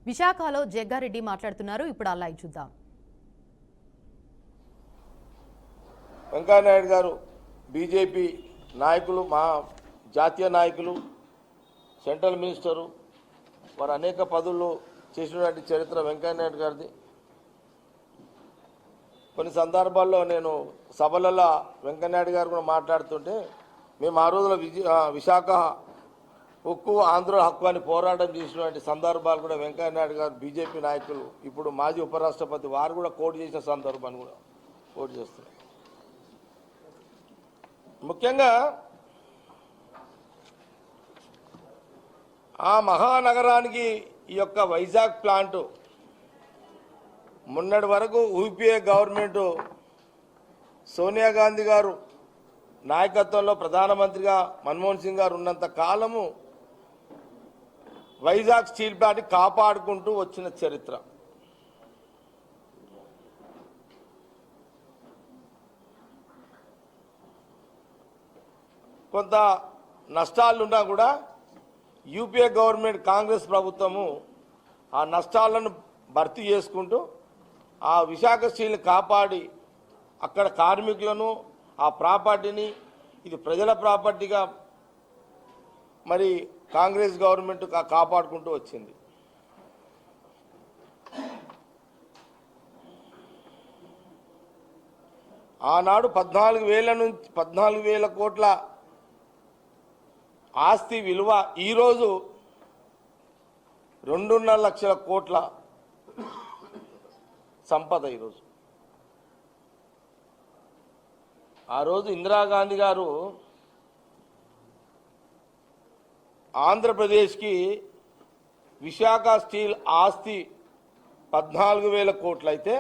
విశాఖలో జగ్గారెడ్డి మాట్లాడుతున్నారు. ఇప్పుడు ఆ లైవ్ చూద్దాం. వెంకయ్యనాయుడు గారు బీజేపీ నాయకులు, మా జాతీయ నాయకులు, సెంట్రల్ మినిస్టరు, వారు అనేక పదవులు చేసినటువంటి చరిత్ర వెంకయ్యనాయుడు గారిది. కొన్ని సందర్భాల్లో నేను సభలలో వెంకయ్యనాయుడు గారు కూడా మాట్లాడుతుంటే, మేము ఆ రోజుల విశాఖ ఉక్కు ఆంధ్ర హక్కు అని పోరాటం చేసినటువంటి సందర్భాలు కూడా వెంకయ్యనాయుడు గారు బీజేపీ నాయకులు, ఇప్పుడు మాజీ ఉపరాష్ట్రపతి వారు కూడా కోట్ చేసిన సందర్భాన్ని కూడా కోట్ చేస్తున్నారు. ముఖ్యంగా ఆ మహానగరానికి ఈ యొక్క వైజాగ్ ప్లాంటు మొన్నటి వరకు యూపీఏ గవర్నమెంట్ సోనియా గాంధీ గారు నాయకత్వంలో ప్రధానమంత్రిగా మన్మోహన్ సింగ్ గారు ఉన్నంత కాలము వైజాగ్ స్టీల్ ప్లాంట్ కాపాడుకుంటూ వచ్చిన చరిత్ర. కొంత నష్టాలున్నా కూడా యూపీఏ గవర్నమెంట్ కాంగ్రెస్ ప్రభుత్వము ఆ నష్టాలను భర్తీ చేసుకుంటూ ఆ విశాఖ స్టీల్ని కాపాడి అక్కడ కార్మికులను, ఆ ప్రాపర్టీని, ఇది ప్రజల ప్రాపర్టీగా మరి కాంగ్రెస్ గవర్నమెంట్ కాపాడుకుంటూ వచ్చింది. ఆనాడు 14,000 కోట్ల ఆస్తి విలువ ఈరోజు 2.5 లక్షల కోట్ల సంపద. ఈరోజు ఆ రోజు ఇందిరాగాంధీ గారు ఆంధ్రప్రదేశ్కి విశాఖ స్టీల్ ఆస్తి 14,000 కోట్లు అయితే